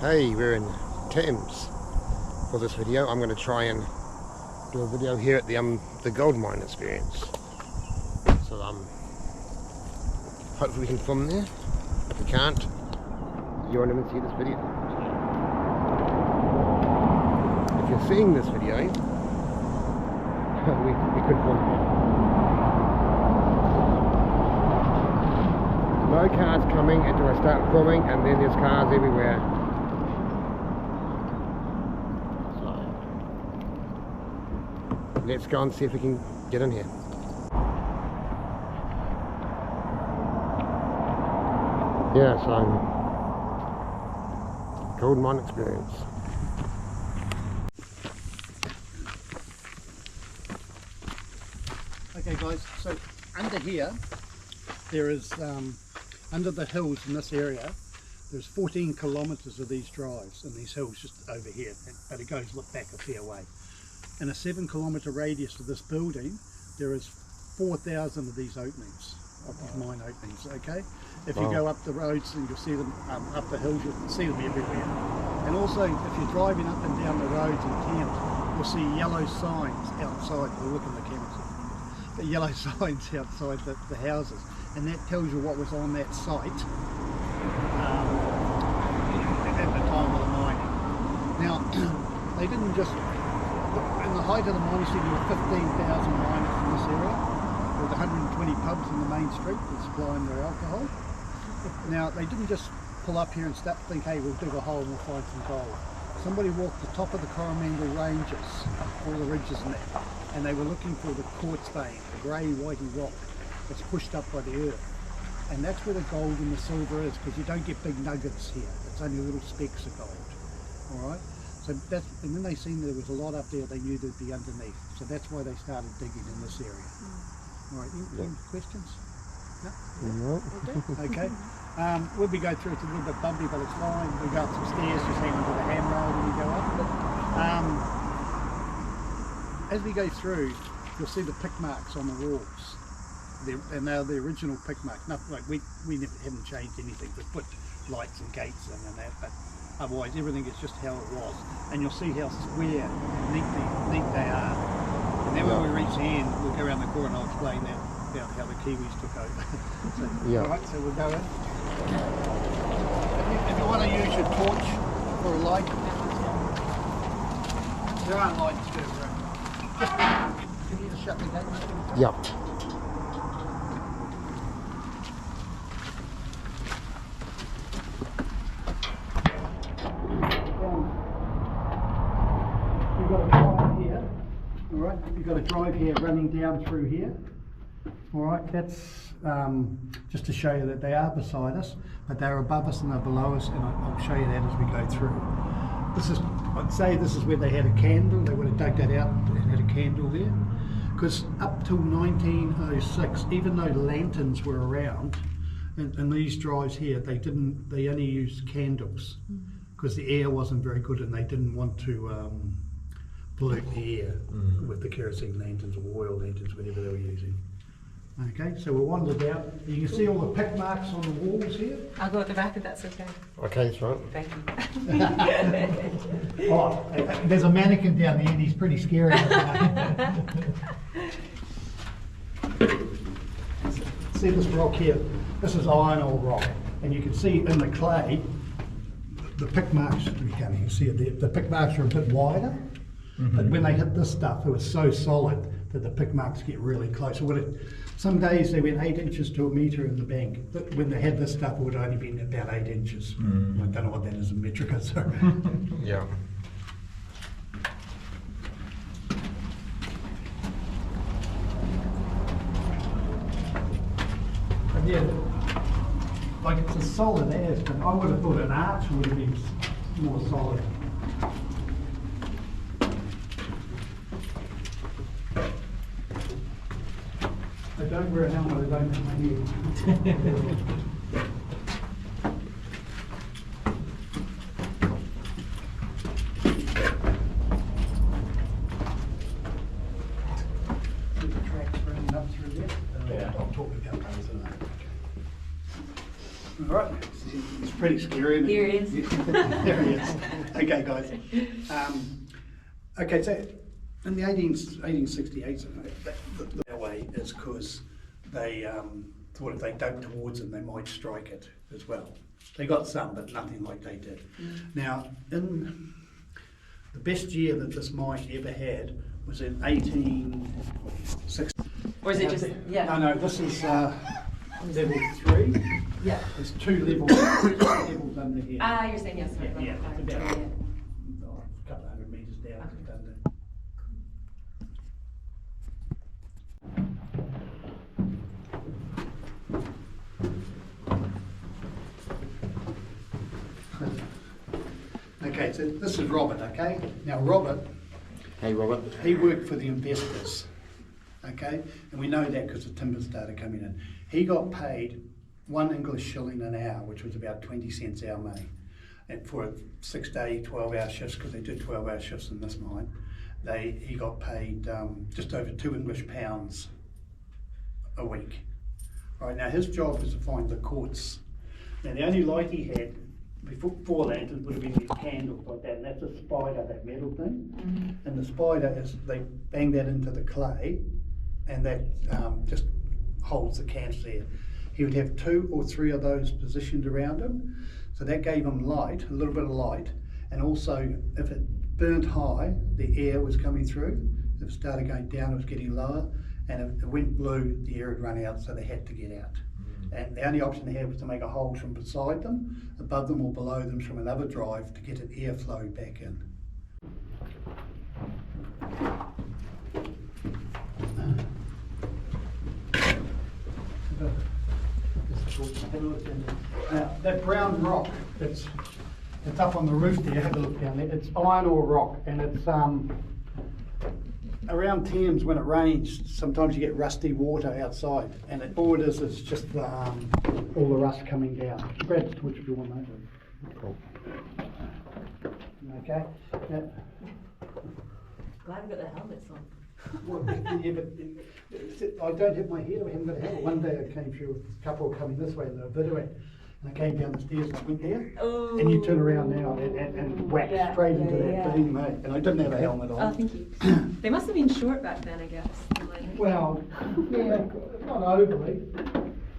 Hey, we're in Thames for this video. I'm going to try and do a video here at the gold mine experience. So hopefully we can film there. If we can't, you won't even see this video. If you're seeing this video, we could film it. No cars coming until I start filming, and then there's cars everywhere. Let's go and see if we can get in here. Yeah, so gold mine experience. Okay guys, so under here there is, under the hills in this area, there's 14 kilometres of these drives and these hills just over here, but it goes back a fair way. In a 7-kilometre radius of this building, there is 4,000 of these openings, of these mine openings, okay? If you go up the roads and you'll see them, up the hills, you'll see them everywhere. And also, if you're driving up and down the roads in Thames, you'll see yellow signs outside, we'll look in the cameras, the yellow signs outside the houses. And that tells you what was on that site at the time of the mining. Now, they didn't just, in the height of the mining street, there were 15,000 miners in this area. There was 120 pubs in the main street that supplying their alcohol. Now, they didn't just pull up here and think, hey, we'll dig a hole and we'll find some gold. Somebody walked the top of the Coromandel Ranges, all the ridges in there, and they were looking for the quartz vein, the grey, whitey rock that's pushed up by the earth. And that's where the gold and the silver is, because you don't get big nuggets here. It's only little specks of gold. All right. So that's, and when they seen there was a lot up there, they knew there'd be underneath. So that's why they started digging in this area. All right. Any questions? No. Okay. When we go through, it's a little bit bumpy, but it's fine. We go up some stairs, just hang onto the handrail when we go up. As we go through, you'll see the pick marks on the walls. And they're the original pick marks. Nothing like we haven't changed anything. We put lights and gates in and that, but otherwise everything is just how it was. And you'll see how square and neat they are. And then when we reach the end, we'll go around the corner and I'll explain that about how the Kiwis took over. So, alright, so we'll go in. If you want to use your torch for a light, there aren't lights too, right? Can you just shut the gate? Yep. You've got a drive here running down through here. Alright, that's just to show you that they are beside us, but they're above us and they're below us, and I'll show you that as we go through. I'd say this is where they had a candle. They would have dug that out and had a candle there. Because up till 1906, even though lanterns were around, and these drives here, they only used candles, because the air wasn't very good and they didn't want to pollute the air with the kerosene lanterns or oil lanterns, whatever they were using. Okay, so we'll wander down. You can see all the pick marks on the walls here. I'll go at the back if that's okay. Okay, that's right. Thank you. Oh, there's a mannequin down the end. He's pretty scary. See this rock here? This is iron ore rock, and you can see in the clay the pick marks. You can see it there. The pick marks are a bit wider. But when they hit this stuff, it was so solid that the pick marks get really close. Some days they went 8 inches to a metre in the bank. But when they had this stuff, it would only been about 8 inches. I don't know what that is in metric. So. Yeah. But yeah, like it's a solid as, but I would have thought an arch would have been more solid. I don't wear a helmet, I don't hit my head. See the tracks running up through there? Yeah. I'll talk about those in a minute. Alright, it's pretty scary, isn't it? Here it is. There he is. Okay, guys. Okay, so in the 1868, that way is because they thought if they dug towards them, they might strike it as well. They got some, but nothing like they did. Now, in the best year that this mine ever had was in 1860. Or is it just, yeah? No, this is level 3. Yeah. There's 2 levels under here. Ah, you're saying yes. Yeah, Right. it's about Yeah. a couple hundred metres down just under. Okay, so this is Robert, okay? Now Robert, Hey, Robert. he worked for the investors, okay? And we know that because the timber started coming in. He got paid 1 English shilling an hour, which was about 20 cents our money. And for a 6-day, 12-hour shifts, because they did 12-hour shifts in this mine, he got paid just over 2 English pounds a week. Right, now his job was to find the quartz. Now the only light he had before that would have been these candles like that, and that's a spider, that metal thing. And the spider is, they bang that into the clay, and that just holds the candles there. He would have 2 or 3 of those positioned around him, so that gave him light, a little bit of light, and also if it burnt high, the air was coming through. If it started going down, it was getting lower, and if the wind blew, the air would run out, so they had to get out. And the only option they had was to make a hole from beside them, above them or below them from another drive to get an airflow back in. Now, that brown rock that's up on the roof there, have a look down there, it's iron ore rock, and it's around Thames when it rains, sometimes you get rusty water outside, and all it is just all the rust coming down. Grab the torch if you want, mate. Cool. Okay. Glad we got the helmets on. Well, yeah, but I don't hit my head, I haven't got a helmet. One day I came through with a couple coming this way, and they were videoing, and I came down the stairs and I went there, Oh. and you turn around now and whack straight into that beam, mate. And I didn't have a helmet on. Oh, thank you. They must have been short back then, I guess. Well, yeah, not overly.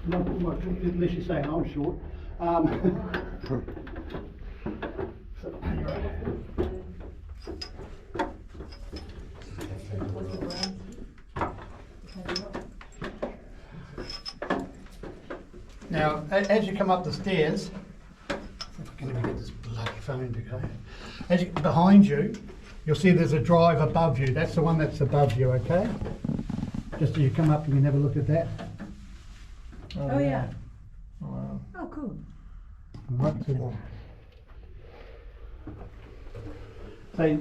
Not unless you're saying I'm short. So, now, as you come up the stairs, if I can ever get this bloody phone to go. Behind you, you'll see there's a drive above you. That's the one that's above you, okay? Just as you come up, you can have a look at that. Oh, yeah. Wow. Oh, cool. Right to the... So,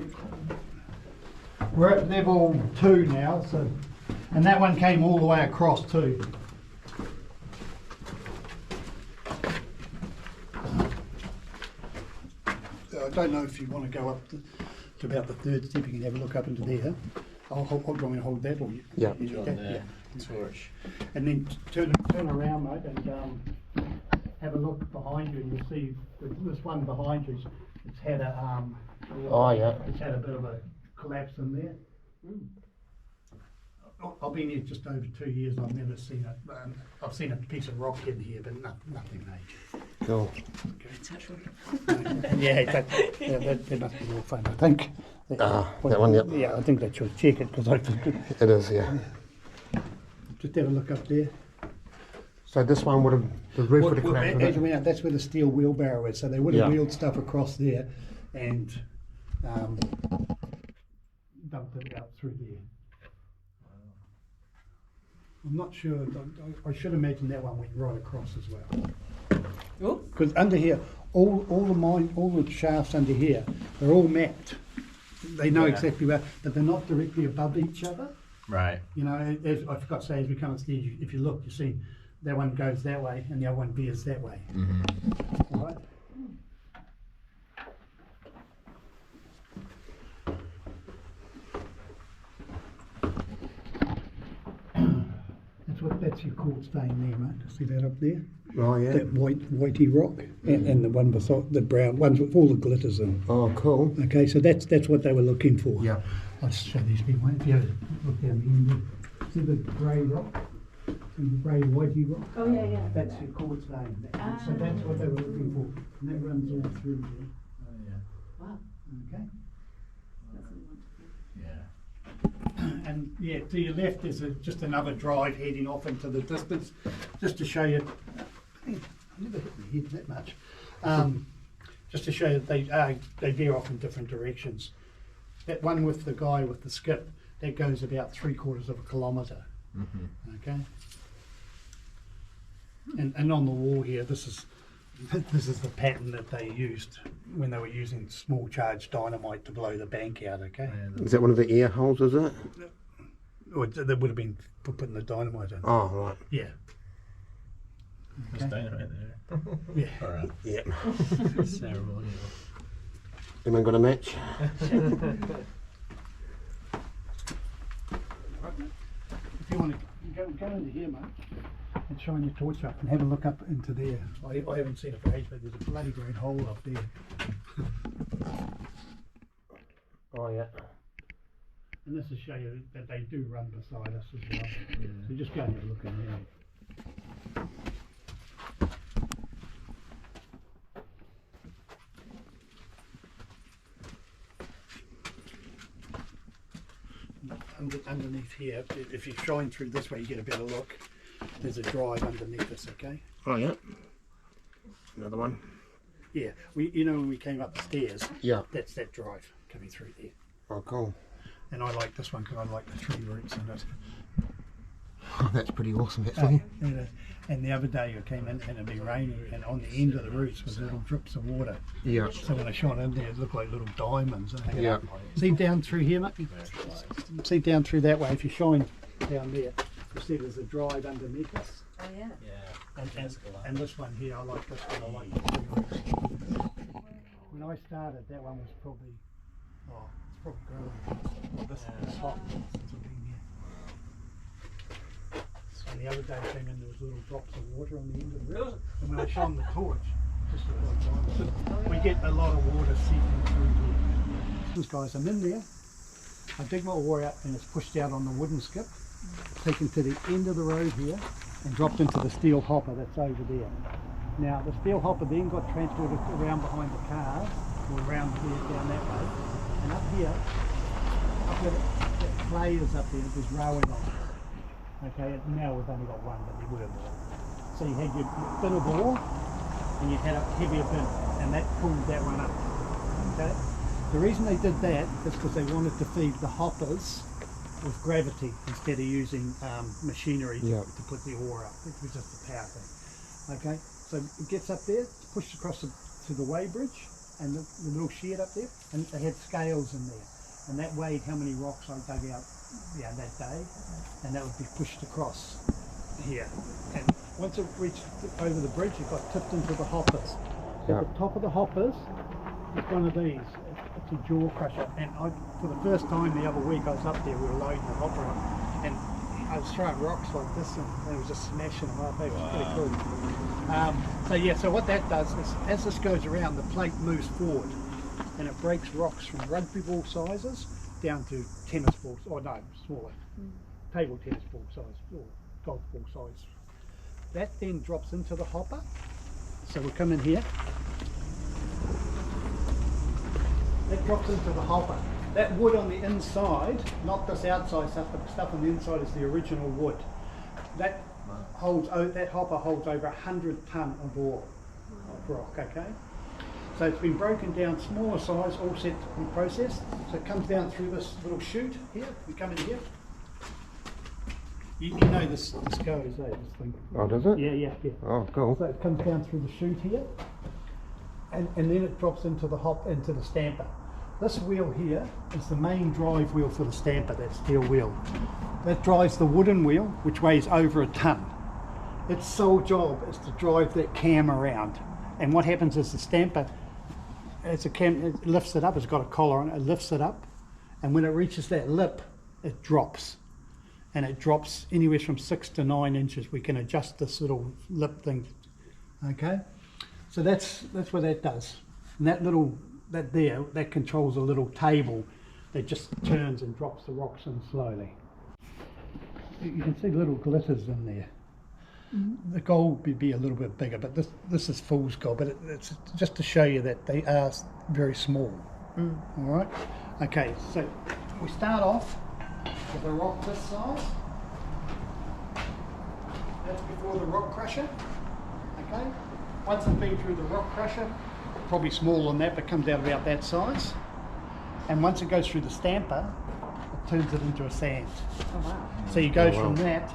we're at level 2 now, so, and that one came all the way across too. So I don't know if you want to go up to about the 3rd step. You can have a look up into there. I'll hold that, or you, yeah. yeah. Torch. And then turn around, mate, and have a look behind you, and you'll see this one behind you. It's had a it's had a bit of a collapse in there. I've been here just over 2 years. I've never seen it. I've seen a piece of rock in here, but nothing major. Cool. Touch wood. Yeah, that must be more fun, I think. That one, yep. Yeah, I think they should check it because It is, yeah. Just have a look up there. So this one would have, the roof would have collapsed. As you went out, that's where the steel wheelbarrow is. So they would have wheeled stuff across there and dumped it out through there. I'm not sure. I should imagine that one went right across as well. Because under here, all the shafts under here, they're all mapped. They know exactly where, but they're not directly above each other. Right. You know, as I forgot to say, as we come upstairs, if you look, you see that one goes that way and the other one veers that way. Mm-hmm. All right. That's your quartz vein there, mate. See that up there? Oh yeah. That whitey rock, and the one beside the brown ones with all the glitters in. Oh cool. Okay, so that's what they were looking for. Yeah. I'll just show these people. If you look down here, see the grey rock, and the grey whitey rock. Oh yeah, yeah. That's your quartz vein. So that's what they were looking for, and that runs all through there. Oh yeah. Wow. Okay. That's really wonderful. Yeah. And yeah, to your left there's just another drive heading off into the distance, just to show you. I never hit my head that much. Just to show you that they veer off in different directions. That one with the guy with the skip, that goes about 3/4 of a kilometre. Mm-hmm. Okay. And on the wall here, this is the pattern that they used when they were using small charge dynamite to blow the bank out. Okay. Is that one of the air holes, is it? Or that would have been for putting the dynamite in. Oh right. Yeah. Just dynamite there. Yeah. Or a Yep. ceremonial. Anyone got a match? If you want to go into here, mate, and shine your torch up and have a look up into there. I haven't seen it for ages, but there's a bloody great hole up there. Oh yeah. And this will show you that they do run beside us as well. So just go and have a look in there. Underneath here, if you shine through this way, you get a better look. There's a drive underneath us, okay? Oh yeah. Another one. Yeah, when we came up the stairs, Yeah. that's that drive coming through there. Oh cool. And I like this one because I like the 3 roots in it. Oh, that's pretty awesome actually. And the other day I came in and it'd been raining, and on the end of the roots was little drips of water. Yeah. So when I shone in there, it looked like little diamonds. Yeah. See down through here, mate? See down through that way. If you shine down there, you see there's a drive underneath us. Oh yeah. Yeah. And this one here, I like this one. I like the 3 roots. When I started, that one was probably, it's probably grown. Well, this hot since I've been here. And the other day I came in, there was little drops of water on the end of the root. And when I shone the torch, just looked like diamonds. We get a lot of water seeping through here. These guys, I'm in there. I dig my ore out and it's pushed out on the wooden skip, taken to the end of the road here, and dropped into the steel hopper that's over there. Now the steel hopper then got transported around behind the cars, or around here down that way, and up here, that clay is up there, there's rowing on it. Okay, now we've only got one, but there were more. So you had your bin of ore, and you had a heavier bin, and that pulled that one up. Okay? The reason they did that is because they wanted to feed the hoppers with gravity instead of using machinery to put the ore up. It was just a power thing. Okay, so it gets up there, it's pushed across to the weighbridge, and the little shed up there, and they had scales in there, and that weighed how many rocks I dug out that day, and that would be pushed across here. And once it reached over the bridge, it got tipped into the hoppers. So at the top of the hoppers is one of these. It's a jaw crusher, and for the first time the other week I was up there, we were loading the hopper up, and I was throwing rocks like this, and it was just smashing them up. It was pretty cool. So what that does is, as this goes around, the plate moves forward, and it breaks rocks from rugby ball sizes down to tennis balls, or no, smaller, table tennis ball size, or golf ball size. That then drops into the hopper. So we'll come in here. That drops into the hopper. That wood on the inside, not this outside stuff, but the stuff on the inside is the original wood. That hopper holds over 100 tonne of ore, of rock, okay? So it's been broken down, smaller size, all set to be processed. So it comes down through this little chute here. We come in here. You know this goes, this thing. Oh, does it? Yeah. Oh, cool. So it comes down through the chute here, and then it drops into the stamper. This wheel here is the main drive wheel for the stamper, that steel wheel. That drives the wooden wheel, which weighs over a tonne. Its sole job is to drive that cam around. And what happens is the stamper, it lifts it up, it's got a collar on it, it lifts it up, and when it reaches that lip, it drops. And it drops anywhere from 6 to 9 inches. We can adjust this little lip thing Okay, so that's what that does. And that controls a little table that just turns and drops the rocks in slowly. You can see little glitters in there. The gold would be a little bit bigger, but this is fool's gold, but it's just to show you that they are very small. All right. Okay, so we start off with a rock this size. That's before the rock crusher. Okay. Once it's been through the rock crusher, probably smaller than that, but comes out about that size. And once it goes through the stamper, it turns it into a sand. Oh wow. So you go from that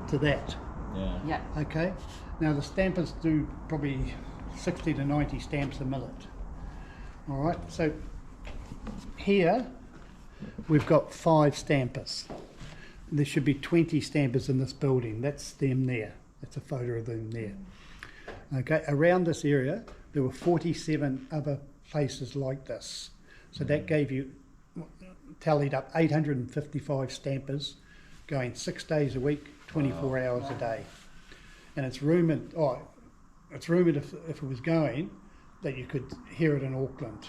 to that. Yeah. Yeah. Okay. Now the stampers do probably 60 to 90 stamps a minute. All right. So here we've got 5 stampers. There should be 20 stampers in this building. That's them there. That's a photo of them there. Okay. Around this area, there were 47 other places like this. So that gave you, tallied up 855 stampers going 6 days a week, 24 hours a day. And it's rumoured, if it was going, that you could hear it in Auckland.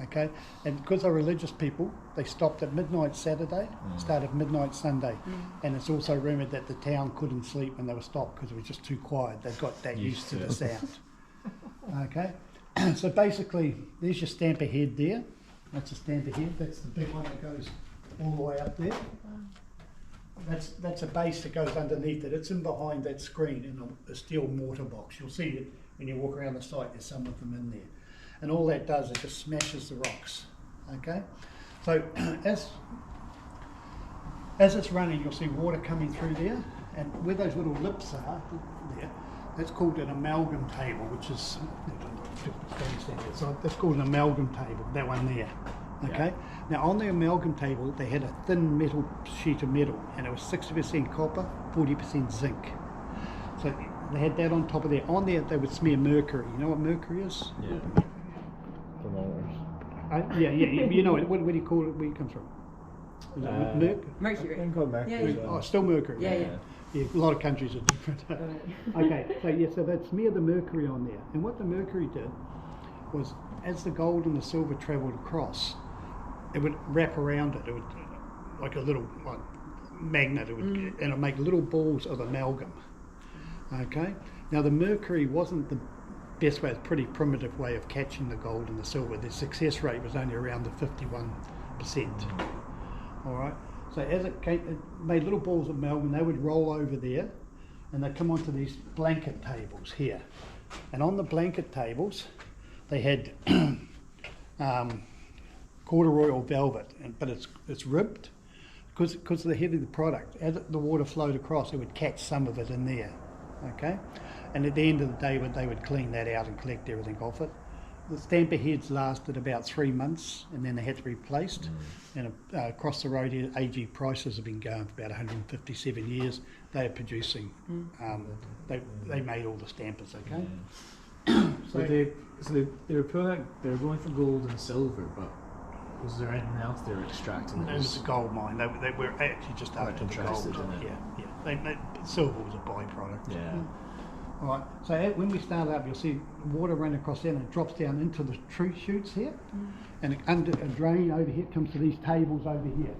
Okay? And because they're religious people, they stopped at midnight Saturday, started midnight Sunday. And it's also rumoured that the town couldn't sleep when they were stopped because it was just too quiet. They got that used to the sound. Okay? So basically, there's your stamper head there. That's a stamper head. That's the big one that goes all the way up there. That's a base that goes underneath it. It's in behind that screen in a steel mortar box. You'll see it when you walk around the site. There's some of them in there, and all that does is just smashes the rocks. Okay, so as it's running, you'll see water coming through there, and where those little lips are there, that's called an amalgam table, which is so that's called an amalgam table. That one there. Okay. Now on the amalgam table, they had a thin metal sheet of metal, and it was 60% copper, 40% zinc. So they had that on top of there. On there, they would smear mercury. You know what mercury is? Yeah. Thermometers. Yeah. You know it. What do you call it? Where it comes from? Is it Mercury. Mercury. Yeah, yeah. Oh, still mercury. Yeah. Yeah, a lot of countries are different. Okay, so they'd smear the mercury on there, and what the mercury did was, as the gold and the silver travelled across, it would wrap around it. It would, like a little magnet, and it'd make little balls of amalgam. Okay. Now the mercury wasn't the best way; it's a pretty primitive way of catching the gold and the silver. The success rate was only around the 51%. All right. So as it came, it made little balls of amalgam. They would roll over there, and they'd come onto these blanket tables here. And on the blanket tables, they had corduroy or velvet, but it's ribbed because of the heavy of the product. As the water flowed across, it would catch some of it in there. Okay, and at the end of the day, they would clean that out and collect everything off it. The stamper heads lasted about 3 months, and then they had to be replaced. And across the road here, AG Prices have been going for about 157 years. They are producing. They made all the stampers. Okay. So they were pulling out, they were going for gold and silver, but was there anything else they were extracting? It was a gold mine. They were actually just after the gold. interested in it. Yeah. Silver was a byproduct. Yeah. All right. So when we start up, you'll see water running across there, and it drops down into the tree shoots here, and under a drain over here comes to these tables over here.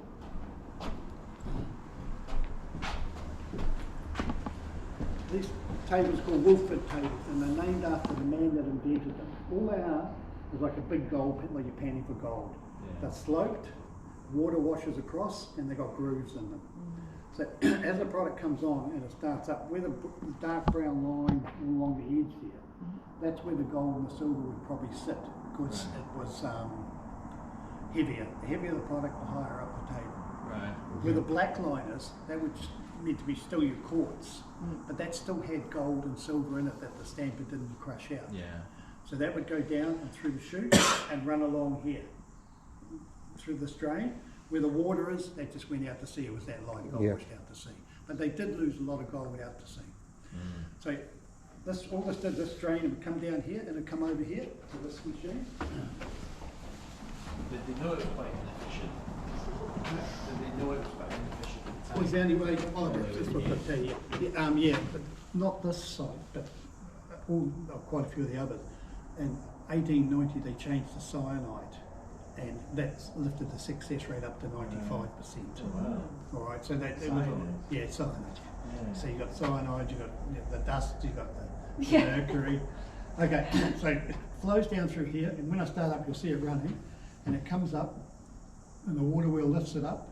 These tables are called Wolford tables, and they're named after the man that invented them. All they are is like a big gold pit, like you're panning for gold. Yeah. They're sloped, water washes across, and they've got grooves in them. So as the product comes on and it starts up, where the dark brown line along the edge there, that's where the gold and the silver would probably sit, because it was heavier. The heavier the product, the higher up the table. Right. Where the black line is, that would meant to be still your quartz, but that still had gold and silver in it that the stamper didn't crush out. Yeah. So that would go down and through the chute and run along here, through this drain. Where the water is, they just went out to sea. It was that light gold washed out to sea. But they did lose a lot of gold out to sea. So all this did, this drain, it would come down here and it would come over here to this machine. Did they know it was quite inefficient? Did they know it was quite inefficient? Well, it's the only way, that's what I tell you. Yeah, but not this side, but quite a few of the others. In 1890 they changed to cyanide, and that's lifted the success rate up to 95%. Wow. All right, so that Cyanide. yeah, cyanide. Yeah. So you got cyanide, you got the dust, you got the Yeah. mercury. Okay, so it flows down through here, and when I start up, you'll see it running, and it comes up, and the water wheel lifts it up,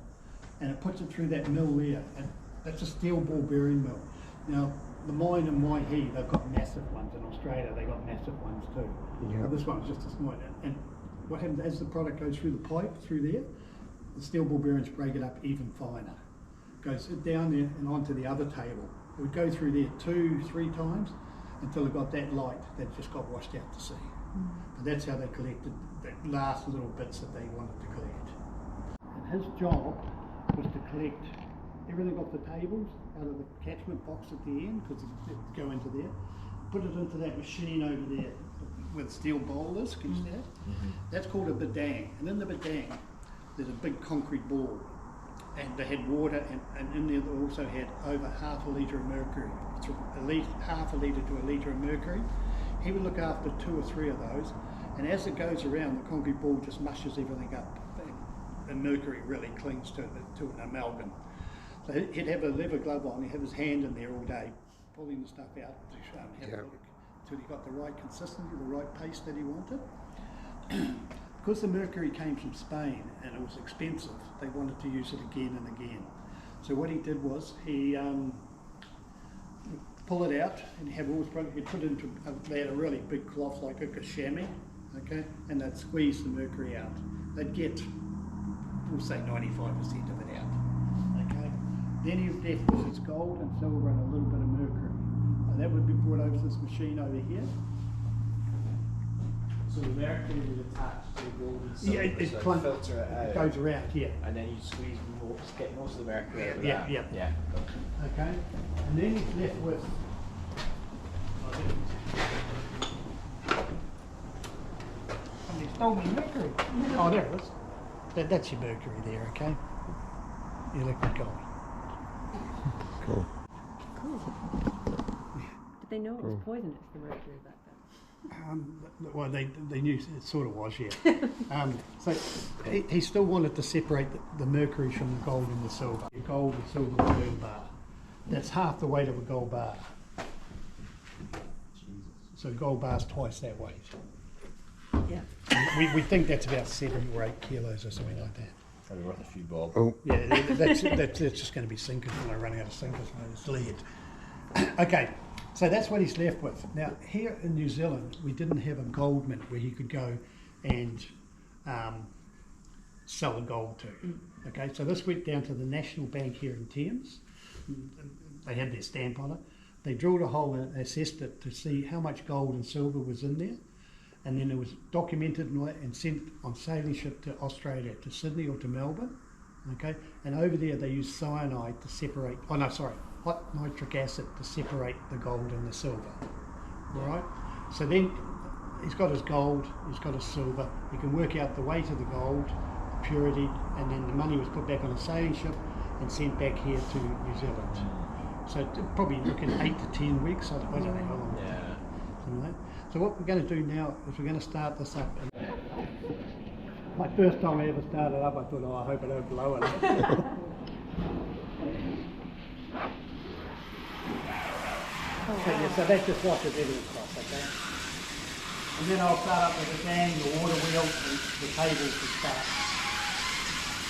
and it puts it through that mill there, and that's a steel ball bearing mill. Now, the mine in Waihi, they've got massive ones. In Australia, they've got massive ones too. Yeah. But this one's just a small one. And what happens as the product goes through the pipe, through there, the steel ball bearings break it up even finer. Goes down there and onto the other table. It would go through there 2-3 times until it got that light that just got washed out to sea. But that's how they collected the last little bits that they wanted to collect. And his job was to collect everything off the tables out of the catchment box at the end, because it go into there, put it into that machine over there with steel boulders, can you see that? That's called a bidang, and in the bidang there's a big concrete ball, and they had water, and in there they also had over half a litre of mercury, half a litre to a litre of mercury. He would look after 2 or 3 of those, and as it goes around, the concrete ball just mushes everything up, and mercury really clings to an amalgam. So he'd have a leather glove on, he'd have his hand in there all day, pulling the stuff out to have a look, until he got the right consistency, the right paste that he wanted. Because the mercury came from Spain and it was expensive, they wanted to use it again and again. So what he did was he pull it out and have all this, he'd put it into, they had a really big cloth like a chamois, okay, and they'd squeeze the mercury out. They'd get, we'll say 95% of it out. Then he was left with his gold and silver and a little bit of mercury. And that would be brought over to this machine over here. So the mercury would attach to the gold and silver, Yeah, it so filter it out. It goes around here. And then you squeeze most, get most of the mercury out of Yeah, that. yeah. Yeah. Okay? And then he's left with. Somebody stole my mercury. Oh, there it is. That's your mercury there, okay? Your liquid gold. Cool. Cool. Did they know it was poisonous, the mercury back then? Well, they knew it sort of was, yeah. So he still wanted to separate the mercury from the gold and the silver. The gold and silver gold bar. That's half the weight of a gold bar. Jesus. So a gold bar's twice that weight. Yeah. We think that's about 7 or 8 kilos or something like that. Probably worth a few bob. Oh, Yeah, that's just going to be sinkers when I run out of sinkers. It's lead. Okay, so that's what he's left with. Now, here in New Zealand, we didn't have a gold mint where he could go and sell the gold to. Okay, so this went down to the National Bank here in Thames. They had their stamp on it. They drilled a hole and assessed it to see how much gold and silver was in there. And then it was documented and sent on sailing ship to Australia, to Sydney or to Melbourne, okay? And over there they used cyanide to separate, hot nitric acid to separate the gold and the silver, all right? So then he's got his gold, he's got his silver, he can work out the weight of the gold, the purity, and then the money was put back on a sailing ship and sent back here to New Zealand. So probably looking 8 to 10 weeks, I don't know how long. Yeah. Something like that. So what we're going to do now is we're going to start this up. My first time I ever started up, I thought, oh, I hope I don't blow it up. Okay, yeah, so that just washes everything off, okay? And then I'll start up with the gang, the water wheel, the tables to start.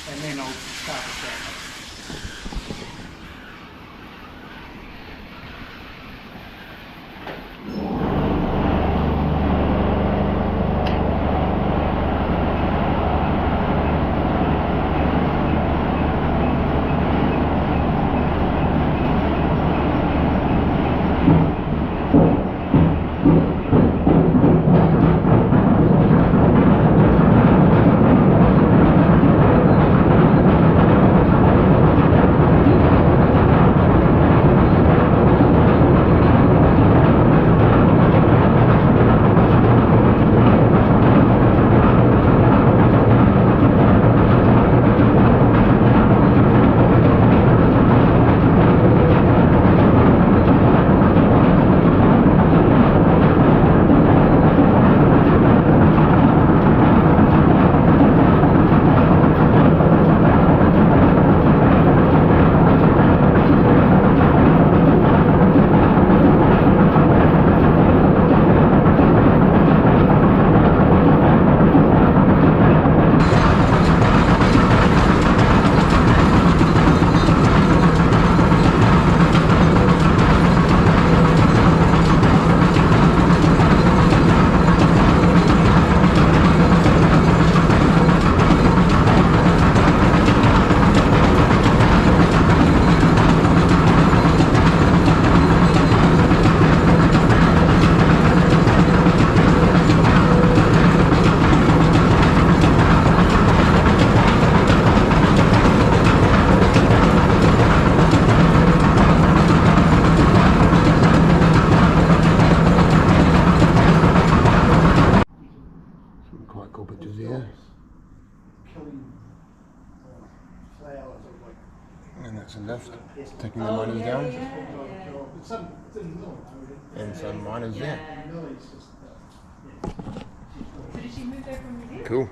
And then I'll start with that. That's a lift taking the miners down. It's in the middle. And some miners there. The mill is just, So did she move there from New Zealand? Cool.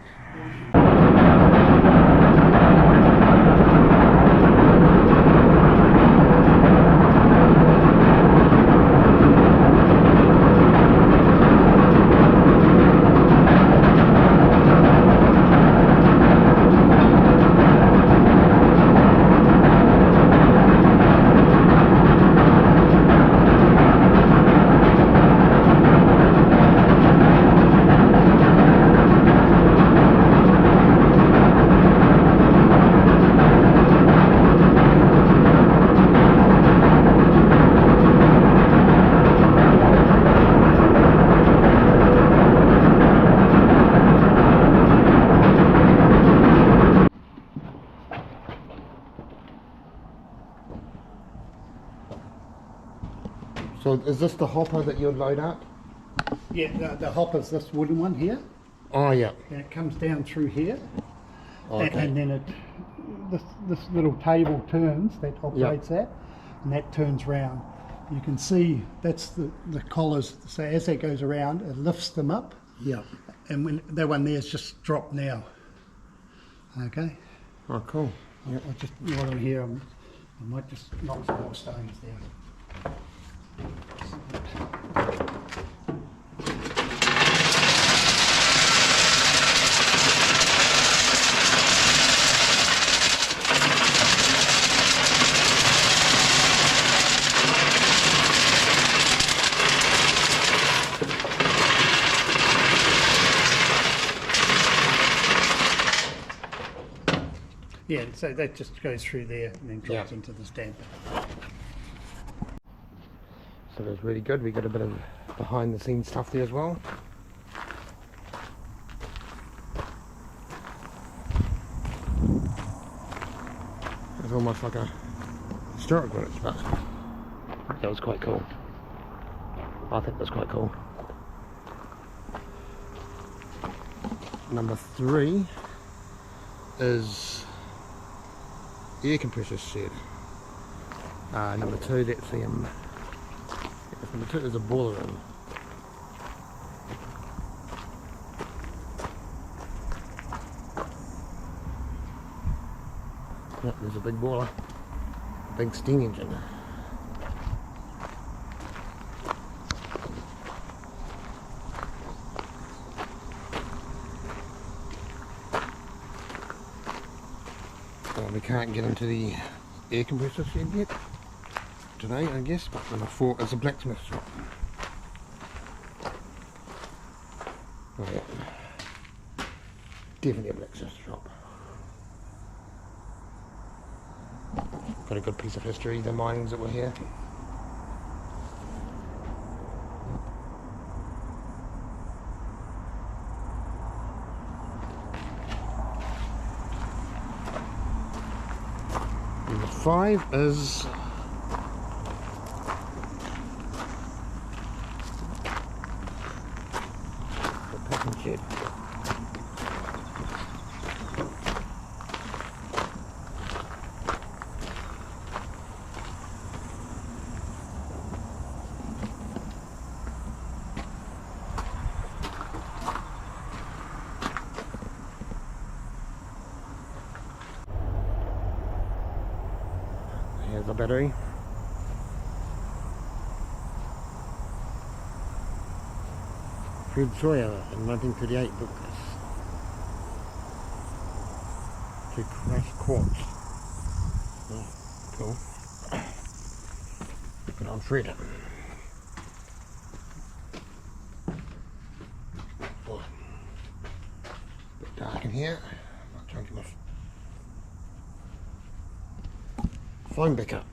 So is this the hopper that you'd load up? yeah, the hopper's this wooden one here, Oh yeah. and it comes down through here, Okay. and then this little table turns, that operates that, and that turns round. You can see that's the collars, so as that goes around, it lifts them up, Yeah. and when that one there's just dropped now. Okay, Oh cool. I'll just while I'm here, I might just knock some more stones down. Yeah, so that just goes through there and then drops Yeah. into this damper. So that's really good. We got a bit of behind the scenes stuff there as well. It's almost like a historic village, but that was quite cool. I think that's quite cool. Number 3 is air compressor shed. Number 2, that's the number 2 is a boiler room. Yep, there's a big boiler, a big steam engine. We can't get into the air compressor shed yet today, I guess, but number 4 is a blacksmith shop. Oh yeah, definitely a blacksmith shop. Got a good piece of history, the minings that were here. Number 5 is the packing shed. Here's the battery. Fred Sawyer in 1938 built this to crush quartz. Oh, cool. But I'm Fred. Oh, a bit dark in here. I'll try and get my phone back up.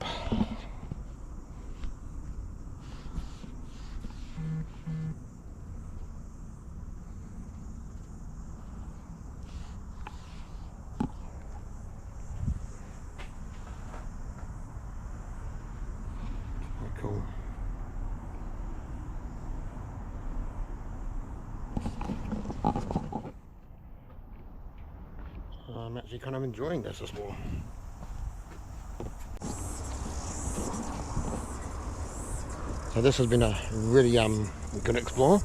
Cool. I'm actually kind of enjoying this as well. So this has been a really good explore.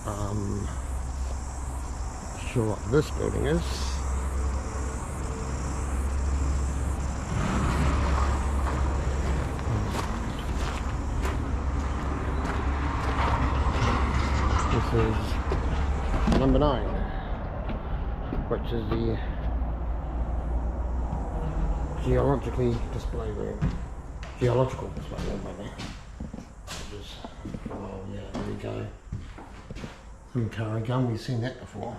Not sure what this building is. This is number 9, which is the geological display room. Geological display room, maybe. Which is, oh yeah, there we go. Some car gun, we've seen that before.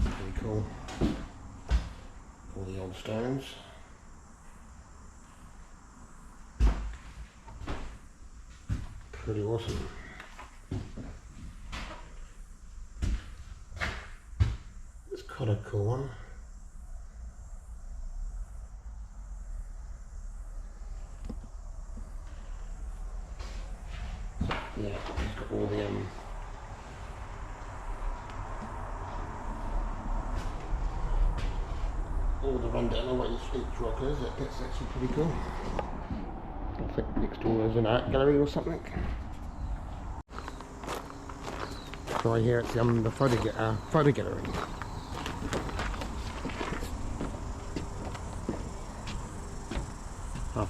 Pretty cool. All the old stones. Pretty awesome. It's quite a cool one. Yeah, it's got all the rundown on what each rock is. That's actually pretty cool. I think next door is an art gallery or something. So I hear it's the photo gallery.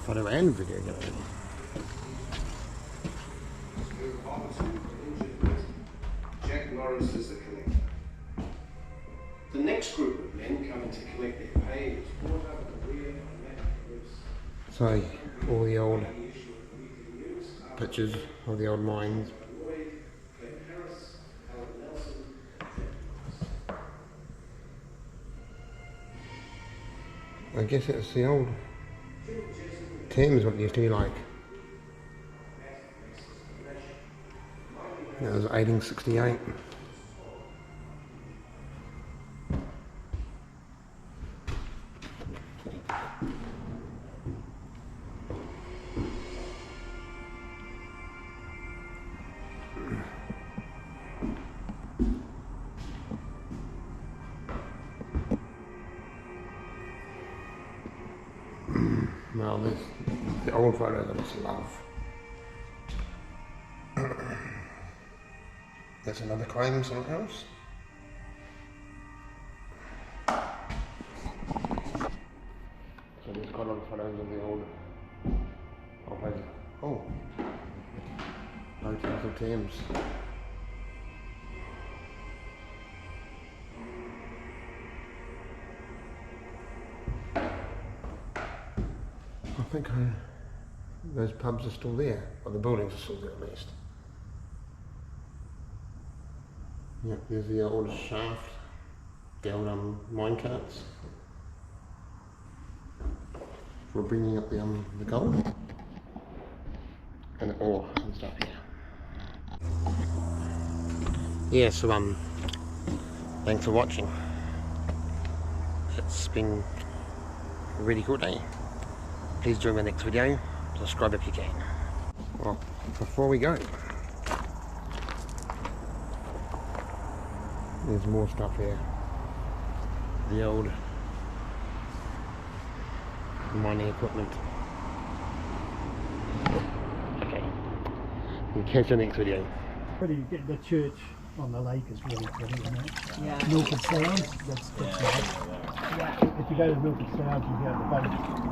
Photo and video gallery. The next group of men coming to collect their pay is brought up at the rear of the So all the old pictures of the old mines. I guess it's the old Thames, what it used to be like. It was 1868. Well, there's the old photos I just love. There's another claim somewhere else. So there's quite a lot of photos of the old places. Oh, hotels of Thames. I think those pubs are still there, or the buildings are still there at least. Yep, there's the old shaft, the old mine carts for bringing up the gold and the ore and stuff here. Yeah, so thanks for watching. It's been a really cool day. Please join my next video, subscribe if you can. Well, before we go, there's more stuff here. The old mining equipment. Okay, we'll catch you next video. Pretty, the church on the lake is really pretty, isn't it? Yeah. Milford Sounds, that's nice. If you go to Milford Sounds, you get the boat,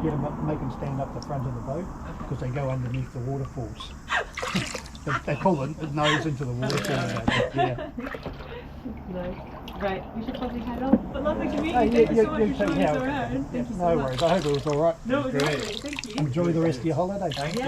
get them up, make them stand up the front of the boat, because they go underneath the waterfalls. they pull the nose into the waterfall. Yeah. No. Right, we should probably head off. But lovely to meet you. Hey, Thank you so much for showing us yeah, around. Thank you so no much. worries, I hope it was alright. No, it was lovely. Thank you. Enjoy the rest of your holiday. Thank you.